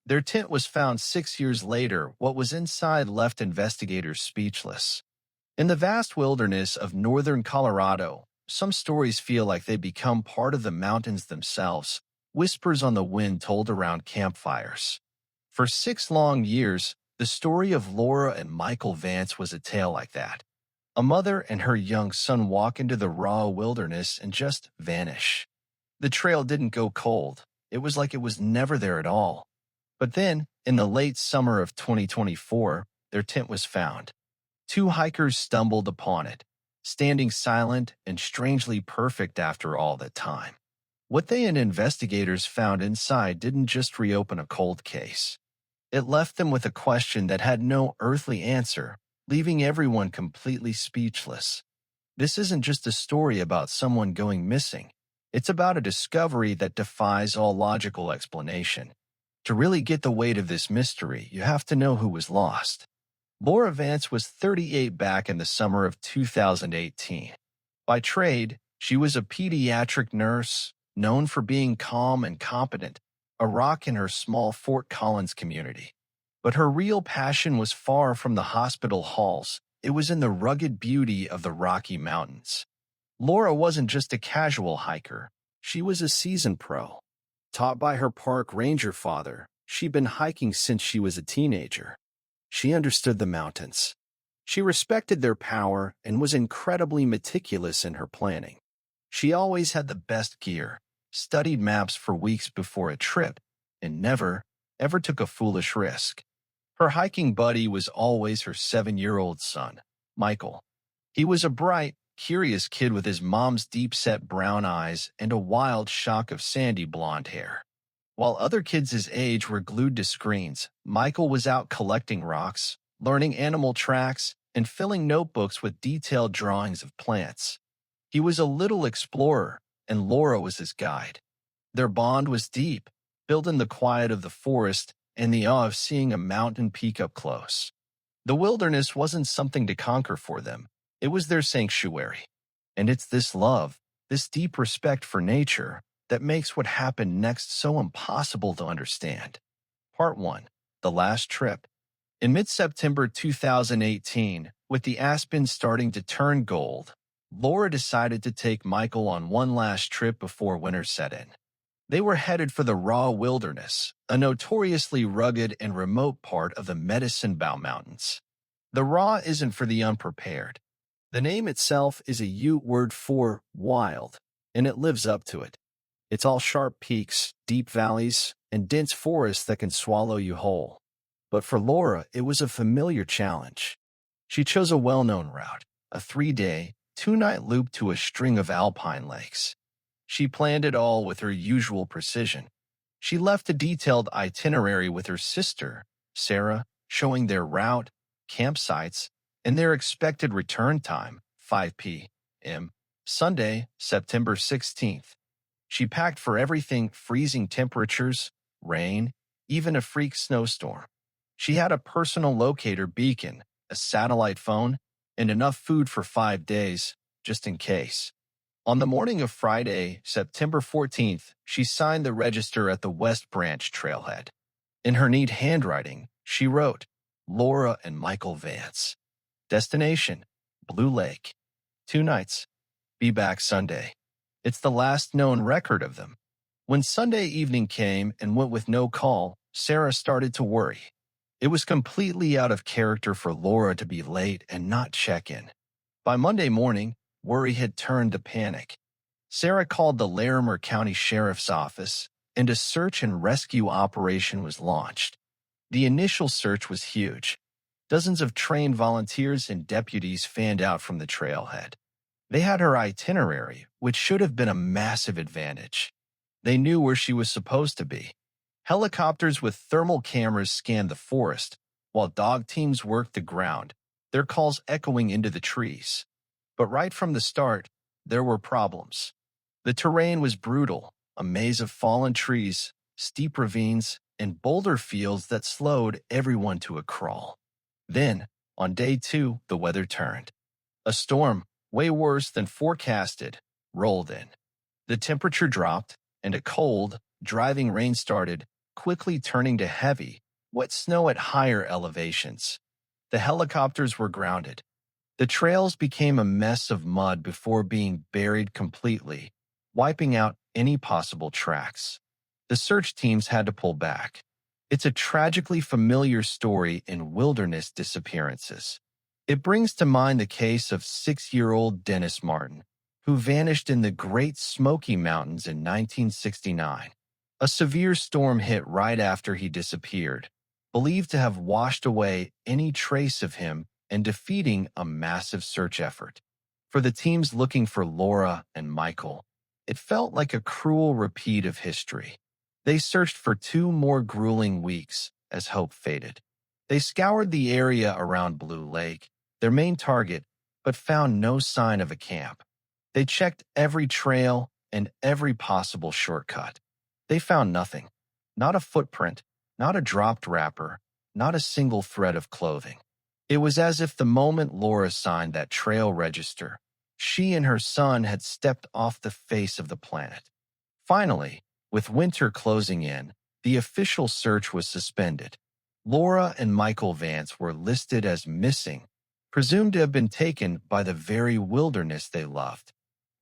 Their tent was found 6 years later. What was inside left investigators speechless. In the vast wilderness of northern Colorado, some stories feel like they become part of the mountains themselves, whispers on the wind told around campfires. For 6 long years, the story of Laura and Michael Vance was a tale like that. A mother and her young son walk into the Rawah Wilderness and just vanish. The trail didn't go cold. It was like it was never there at all. But then, in the late summer of 2024, their tent was found. Two hikers stumbled upon it, standing silent and strangely perfect after all that time. What they and investigators found inside didn't just reopen a cold case. It left them with a question that had no earthly answer, leaving everyone completely speechless. This isn't just a story about someone going missing. It's about a discovery that defies all logical explanation. To really get the weight of this mystery, you have to know who was lost. Laura Vance was 38 back in the summer of 2018. By trade, she was a pediatric nurse, known for being calm and competent, a rock in her small Fort Collins community. But her real passion was far from the hospital halls. It was in the rugged beauty of the Rocky Mountains. Laura wasn't just a casual hiker. She was a seasoned pro. Taught by her park ranger father, she'd been hiking since she was a teenager. She understood the mountains. She respected their power and was incredibly meticulous in her planning. She always had the best gear, studied maps for weeks before a trip, and never, ever took a foolish risk. Her hiking buddy was always her 7-year-old son, Michael. He was a bright, curious kid with his mom's deep-set brown eyes and a wild shock of sandy blonde hair. While other kids his age were glued to screens, Michael was out collecting rocks, learning animal tracks, and filling notebooks with detailed drawings of plants. He was a little explorer, and Laura was his guide. Their bond was deep, built in the quiet of the forest and the awe of seeing a mountain peak up close. The wilderness wasn't something to conquer for them. It was their sanctuary. And it's this love, this deep respect for nature, that makes what happened next so impossible to understand. Part 1. The Last Trip. In mid-September 2018, with the aspens starting to turn gold, Laura decided to take Michael on one last trip before winter set in. They were headed for the Rawah Wilderness, a notoriously rugged and remote part of the Medicine Bow Mountains. The Rawah isn't for the unprepared. The name itself is a Ute word for wild, and it lives up to it. It's all sharp peaks, deep valleys, and dense forests that can swallow you whole. But for Laura, it was a familiar challenge. She chose a well-known route, a 3-day, 2-night loop to a string of alpine lakes. She planned it all with her usual precision. She left a detailed itinerary with her sister, Sarah, showing their route, campsites, and their expected return time, 5 p.m., Sunday, September 16th. She packed for everything: freezing temperatures, rain, even a freak snowstorm. She had a personal locator beacon, a satellite phone, and enough food for 5 days, just in case. On the morning of Friday, September 14th, she signed the register at the West Branch trailhead. In her neat handwriting, she wrote, Laura and Michael Vance. Destination, Blue Lake. 2 nights. Be back Sunday. It's the last known record of them. When Sunday evening came and went with no call, Sarah started to worry. It was completely out of character for Laura to be late and not check in. By Monday morning, worry had turned to panic. Sarah called the Larimer County Sheriff's Office, and a search and rescue operation was launched. The initial search was huge. Dozens of trained volunteers and deputies fanned out from the trailhead. They had her itinerary, which should have been a massive advantage. They knew where she was supposed to be. Helicopters with thermal cameras scanned the forest, while dog teams worked the ground, their calls echoing into the trees. But right from the start, there were problems. The terrain was brutal, a maze of fallen trees, steep ravines, and boulder fields that slowed everyone to a crawl. Then, on day 2, the weather turned. A storm, way worse than forecasted, rolled in. The temperature dropped, and a cold, driving rain started, quickly turning to heavy, wet snow at higher elevations. The helicopters were grounded. The trails became a mess of mud before being buried completely, wiping out any possible tracks. The search teams had to pull back. It's a tragically familiar story in wilderness disappearances. It brings to mind the case of 6-year-old Dennis Martin, who vanished in the Great Smoky Mountains in 1969. A severe storm hit right after he disappeared, believed to have washed away any trace of him and defeating a massive search effort. For the teams looking for Laura and Michael, it felt like a cruel repeat of history. They searched for 2 more grueling weeks as hope faded. They scoured the area around Blue Lake, their main target, but found no sign of a camp. They checked every trail and every possible shortcut. They found nothing. Not a footprint, not a dropped wrapper, not a single thread of clothing. It was as if the moment Laura signed that trail register, she and her son had stepped off the face of the planet. Finally, with winter closing in, the official search was suspended. Laura and Michael Vance were listed as missing, presumed to have been taken by the very wilderness they loved.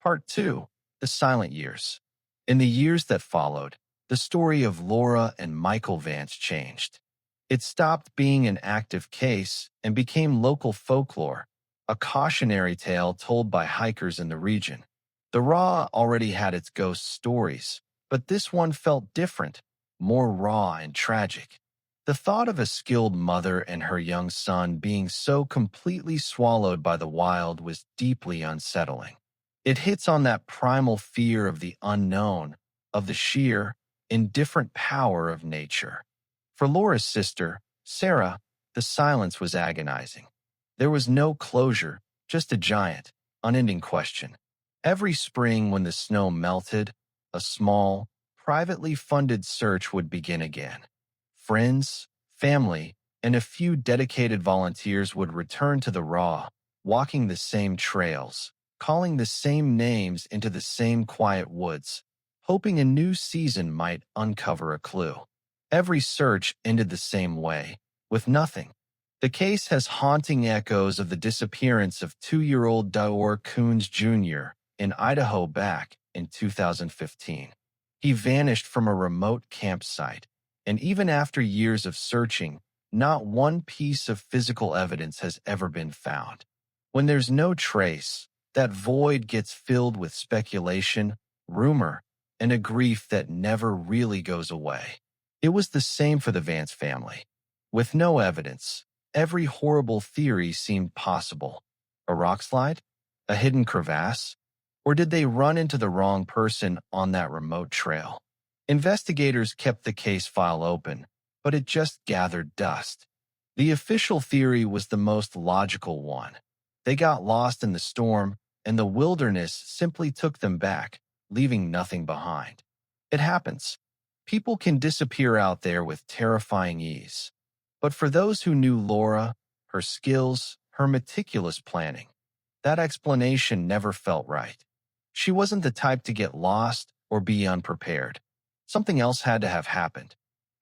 Part 2. The Silent Years. In the years that followed, the story of Laura and Michael Vance changed. It stopped being an active case and became local folklore, a cautionary tale told by hikers in the region. The Rawah already had its ghost stories, but this one felt different, more raw and tragic. The thought of a skilled mother and her young son being so completely swallowed by the wild was deeply unsettling. It hits on that primal fear of the unknown, of the sheer, indifferent power of nature. For Laura's sister, Sarah, the silence was agonizing. There was no closure, just a giant, unending question. Every spring when the snow melted, a small, privately funded search would begin again. Friends, family, and a few dedicated volunteers would return to the Rawah, walking the same trails, calling the same names into the same quiet woods, hoping a new season might uncover a clue. Every search ended the same way, with nothing. The case has haunting echoes of the disappearance of 2-year-old Daor Coons Jr. in Idaho back in 2015. He vanished from a remote campsite, and even after years of searching, not one piece of physical evidence has ever been found. When there's no trace, that void gets filled with speculation, rumor, and a grief that never really goes away. It was the same for the Vance family. With no evidence, every horrible theory seemed possible. A rockslide? A hidden crevasse? Or did they run into the wrong person on that remote trail? Investigators kept the case file open, but it just gathered dust. The official theory was the most logical one. They got lost in the storm, and the wilderness simply took them back, leaving nothing behind. It happens. People can disappear out there with terrifying ease. But for those who knew Laura, her skills, her meticulous planning, that explanation never felt right. She wasn't the type to get lost or be unprepared. Something else had to have happened.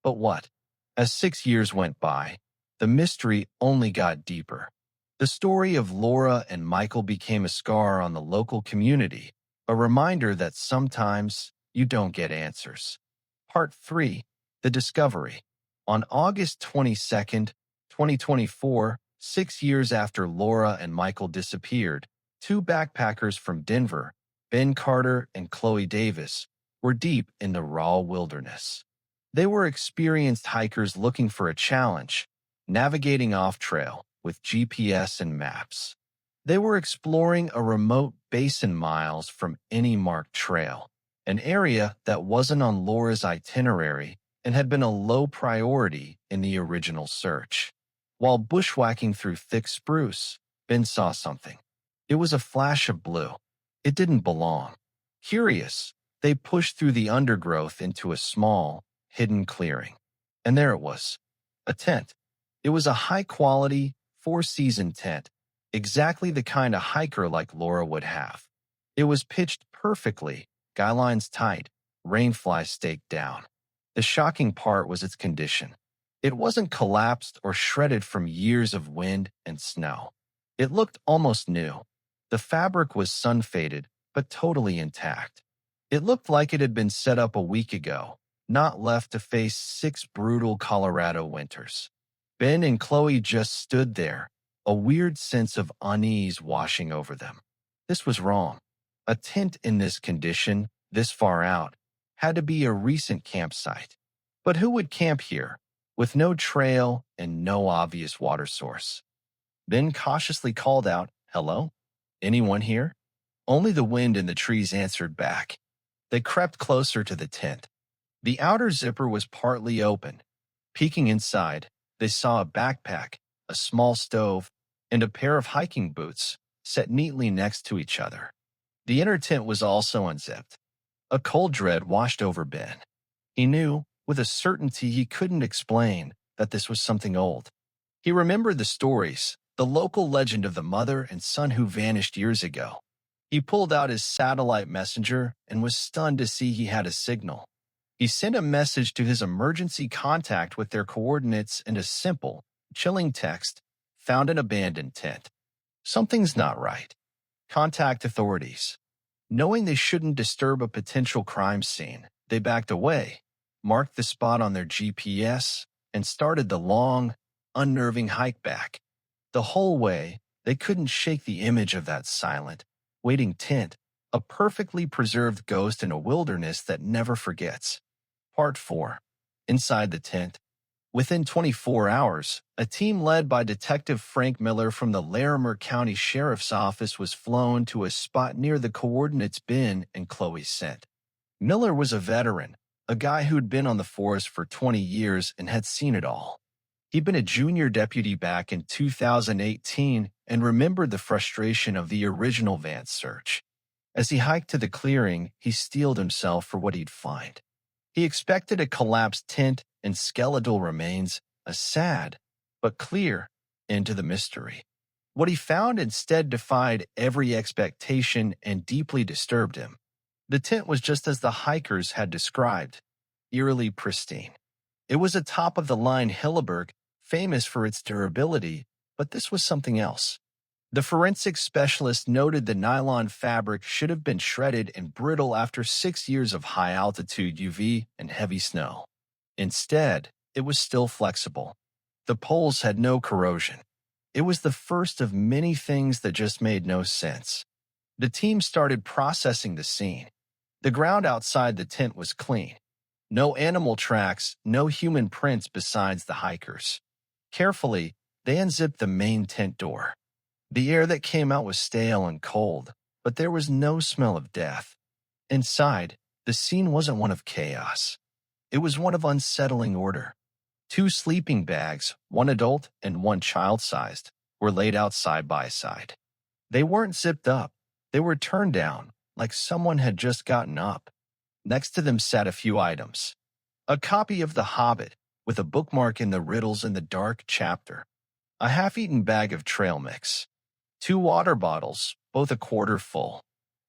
But what? As 6 years went by, the mystery only got deeper. The story of Laura and Michael became a scar on the local community, a reminder that sometimes you don't get answers. Part 3. The Discovery. On August 22, 2024, 6 years after Laura and Michael disappeared, 2 backpackers from Denver, Ben Carter and Chloe Davis, were deep in the Rawah Wilderness. They were experienced hikers looking for a challenge, navigating off-trail with GPS and maps. They were exploring a remote basin miles from any marked trail, an area that wasn't on Laura's itinerary and had been a low priority in the original search. While bushwhacking through thick spruce, Ben saw something. It was a flash of blue. It didn't belong. Curious, they pushed through the undergrowth into a small, hidden clearing. And there it was, a tent. It was a high-quality, 4-season tent, exactly the kind of hiker like Laura would have. It was pitched perfectly, guy lines tight, rain flies staked down. The shocking part was its condition. It wasn't collapsed or shredded from years of wind and snow. It looked almost new. The fabric was sun-faded, but totally intact. It looked like it had been set up a week ago, not left to face 6 brutal Colorado winters. Ben and Chloe just stood there, a weird sense of unease washing over them. This was wrong. A tent in this condition, this far out, had to be a recent campsite. But who would camp here, with no trail and no obvious water source? Ben cautiously called out, "Hello? Anyone here?" Only the wind and the trees answered back. They crept closer to the tent. The outer zipper was partly open. Peeking inside, they saw a backpack, a small stove, and a pair of hiking boots set neatly next to each other. The inner tent was also unzipped. A cold dread washed over Ben. He knew, with a certainty he couldn't explain, that this was something old. He remembered the stories, the local legend of the mother and son who vanished years ago. He pulled out his satellite messenger and was stunned to see he had a signal. He sent a message to his emergency contact with their coordinates and a simple, chilling text, "Found an abandoned tent. Something's not right. Contact authorities." Knowing they shouldn't disturb a potential crime scene, they backed away, marked the spot on their GPS, and started the long, unnerving hike back. The whole way, they couldn't shake the image of that silent, waiting tent, a perfectly preserved ghost in a wilderness that never forgets. Part 4. Inside the tent. Within 24 hours, a team led by Detective Frank Miller from the Larimer County Sheriff's Office was flown to a spot near the coordinates Ben and Chloe sent. Miller was a veteran, a guy who'd been on the force for 20 years and had seen it all. He'd been a junior deputy back in 2018 and remembered the frustration of the original Vance search. As he hiked to the clearing, he steeled himself for what he'd find. He expected a collapsed tent and skeletal remains, a sad, but clear, end to the mystery. What he found instead defied every expectation and deeply disturbed him. The tent was just as the hikers had described, eerily pristine. It was a top-of-the-line Hilleberg, famous for its durability, but this was something else. The forensic specialist noted the nylon fabric should have been shredded and brittle after 6 years of high-altitude UV and heavy snow. Instead, it was still flexible. The poles had no corrosion. It was the first of many things that just made no sense. The team started processing the scene. The ground outside the tent was clean. No animal tracks, no human prints besides the hikers. Carefully, they unzipped the main tent door. The air that came out was stale and cold, but there was no smell of death. Inside, the scene wasn't one of chaos. It was one of unsettling order. 2 sleeping bags, one adult and one child-sized, were laid out side by side. They weren't zipped up. They were turned down, like someone had just gotten up. Next to them sat a few items. A copy of The Hobbit, with a bookmark in the riddles in the dark chapter. A half-eaten bag of trail mix. 2 water bottles, both a quarter full.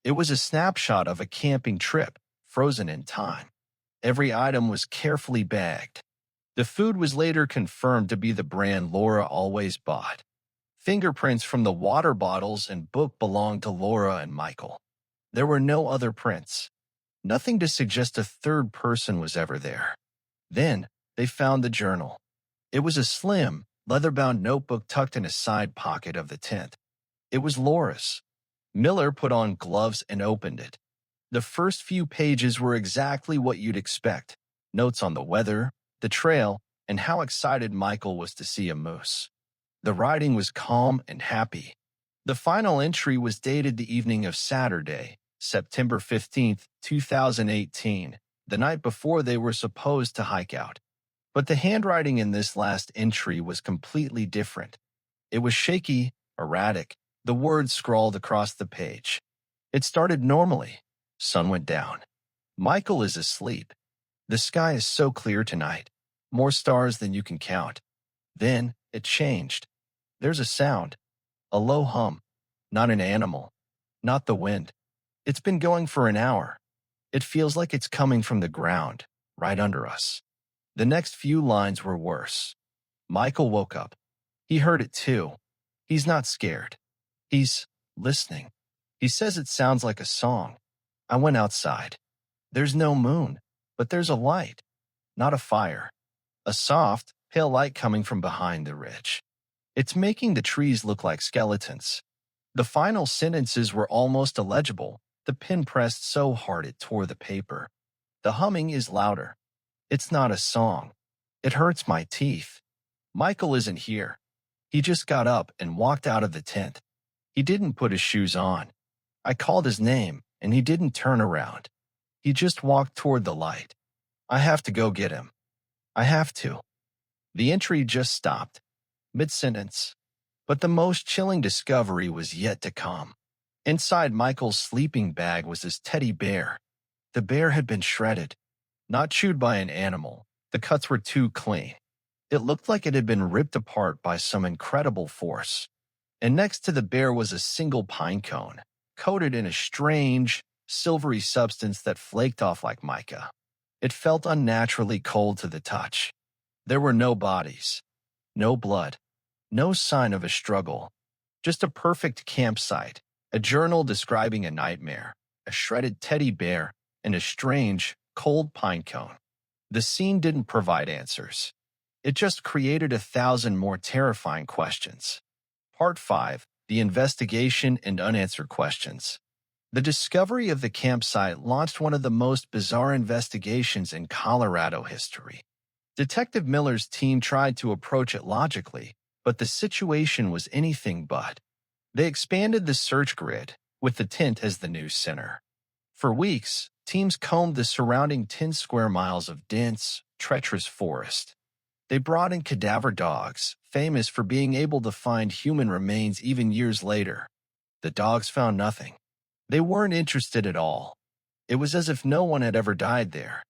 It was a snapshot of a camping trip, frozen in time. Every item was carefully bagged. The food was later confirmed to be the brand Laura always bought. Fingerprints from the water bottles and book belonged to Laura and Michael. There were no other prints. Nothing to suggest a third person was ever there. Then, they found the journal. It was a slim, leather-bound notebook tucked in a side pocket of the tent. It was Laura's. Miller put on gloves and opened it. The first few pages were exactly what you'd expect. Notes on the weather, the trail, and how excited Michael was to see a moose. The writing was calm and happy. The final entry was dated the evening of Saturday, September 15th, 2018, the night before they were supposed to hike out. But the handwriting in this last entry was completely different. It was shaky, erratic, the words scrawled across the page. It started normally. Sun went down. Michael is asleep. The sky is so clear tonight. More stars than you can count. Then it changed. There's a sound. A low hum. Not an animal. Not the wind. It's been going for an hour. It feels like it's coming from the ground, right under us. The next few lines were worse. Michael woke up. He heard it too. He's not scared. He's listening. He says it sounds like a song. I went outside. There's no moon, but there's a light, not a fire. A soft, pale light coming from behind the ridge. It's making the trees look like skeletons. The final sentences were almost illegible, the pen pressed so hard it tore the paper. The humming is louder. It's not a song. It hurts my teeth. Michael isn't here. He just got up and walked out of the tent. He didn't put his shoes on. I called his name, and he didn't turn around. He just walked toward the light. I have to go get him. I have to. The entry just stopped, mid-sentence. But the most chilling discovery was yet to come. Inside Michael's sleeping bag was his teddy bear. The bear had been shredded, not chewed by an animal. The cuts were too clean. It looked like it had been ripped apart by some incredible force. And next to the bear was a single pine cone, coated in a strange, silvery substance that flaked off like mica. It felt unnaturally cold to the touch. There were no bodies, no blood, no sign of a struggle, just a perfect campsite, a journal describing a nightmare, a shredded teddy bear, and a strange, cold pine cone. The scene didn't provide answers. It just created 1,000 more terrifying questions. Part 5. The Investigation and Unanswered Questions. The discovery of the campsite launched one of the most bizarre investigations in Colorado history. Detective Miller's team tried to approach it logically, but the situation was anything but. They expanded the search grid, with the tent as the new center. For weeks, teams combed the surrounding 10 square miles of dense, treacherous forest. They brought in cadaver dogs, famous for being able to find human remains even years later. The dogs found nothing. They weren't interested at all. It was as if no one had ever died there.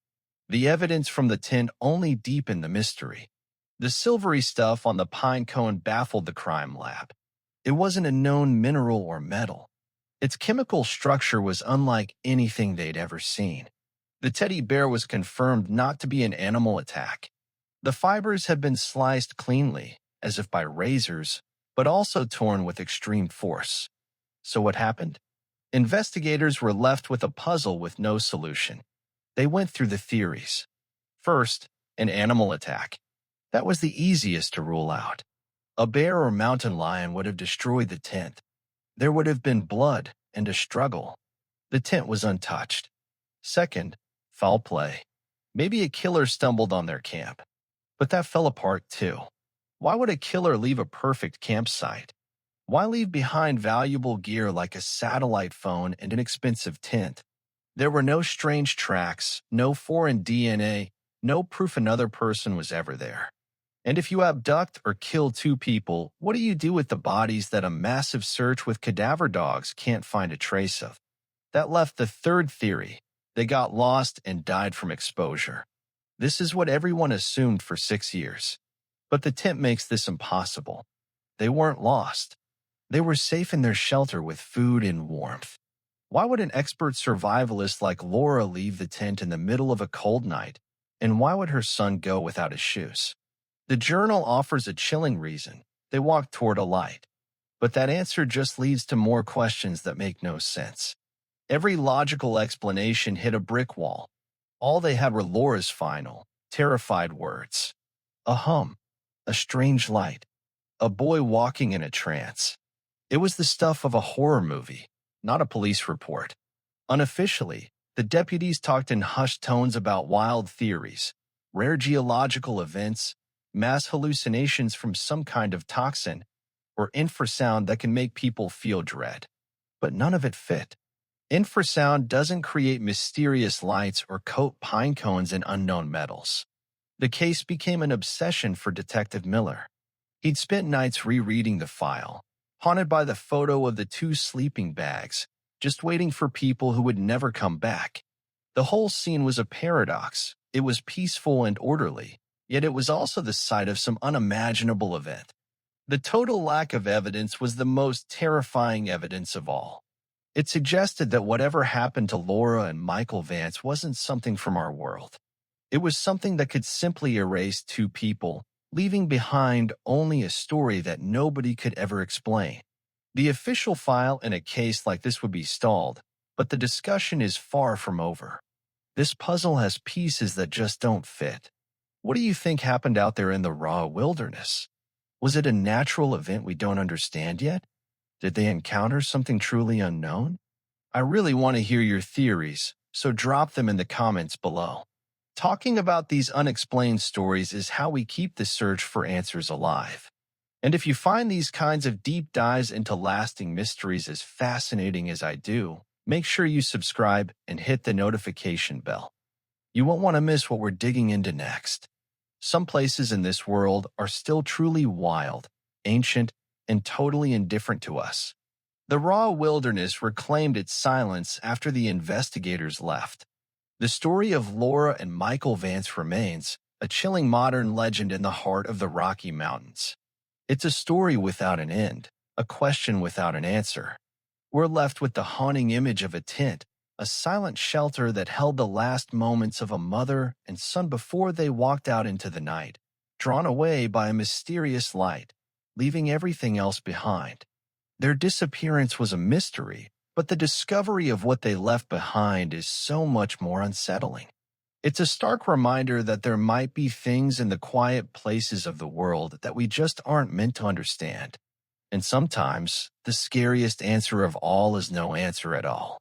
The evidence from the tent only deepened the mystery. The silvery stuff on the pine cone baffled the crime lab. It wasn't a known mineral or metal. Its chemical structure was unlike anything they'd ever seen. The teddy bear was confirmed not to be an animal attack. The fibers had been sliced cleanly, as if by razors, but also torn with extreme force. So what happened? Investigators were left with a puzzle with no solution. They went through the theories. First, an animal attack. That was the easiest to rule out. A bear or mountain lion would have destroyed the tent. There would have been blood and a struggle. The tent was untouched. Second, foul play. Maybe a killer stumbled on their camp. But that fell apart too. Why would a killer leave a perfect campsite? Why leave behind valuable gear like a satellite phone and an expensive tent? There were no strange tracks, no foreign DNA, no proof another person was ever there. And if you abduct or kill 2 people, what do you do with the bodies that a massive search with cadaver dogs can't find a trace of? That left the third theory. They got lost and died from exposure. This is what everyone assumed for 6 years. But the tent makes this impossible. They weren't lost. They were safe in their shelter with food and warmth. Why would an expert survivalist like Laura leave the tent in the middle of a cold night? And why would her son go without his shoes? The journal offers a chilling reason. They walked toward a light. But that answer just leads to more questions that make no sense. Every logical explanation hit a brick wall. All they had were Laura's final, terrified words. A hum, a strange light, a boy walking in a trance. It was the stuff of a horror movie, not a police report. Unofficially, the deputies talked in hushed tones about wild theories, rare geological events, mass hallucinations from some kind of toxin, or infrasound that can make people feel dread. But none of it fit. Infrasound doesn't create mysterious lights or coat pine cones in unknown metals. The case became an obsession for Detective Miller. He'd spent nights rereading the file, haunted by the photo of the 2 sleeping bags, just waiting for people who would never come back. The whole scene was a paradox. It was peaceful and orderly, yet it was also the site of some unimaginable event. The total lack of evidence was the most terrifying evidence of all. It suggested that whatever happened to Laura and Michael Vance wasn't something from our world. It was something that could simply erase two people, leaving behind only a story that nobody could ever explain. The official file in a case like this would be stalled, but the discussion is far from over. This puzzle has pieces that just don't fit. What do you think happened out there in the Rawah Wilderness? Was it a natural event we don't understand yet? Did they encounter something truly unknown? I really want to hear your theories, so drop them in the comments below. Talking about these unexplained stories is how we keep the search for answers alive. And if you find these kinds of deep dives into lasting mysteries as fascinating as I do, make sure you subscribe and hit the notification bell. You won't want to miss what we're digging into next. Some places in this world are still truly wild, ancient, and totally indifferent to us. The Rawah Wilderness reclaimed its silence after the investigators left. The story of Laura and Michael Vance remains, a chilling modern legend in the heart of the Rocky Mountains. It's a story without an end, a question without an answer. We're left with the haunting image of a tent, a silent shelter that held the last moments of a mother and son before they walked out into the night, drawn away by a mysterious light, leaving everything else behind. Their disappearance was a mystery, but the discovery of what they left behind is so much more unsettling. It's a stark reminder that there might be things in the quiet places of the world that we just aren't meant to understand. And sometimes, the scariest answer of all is no answer at all.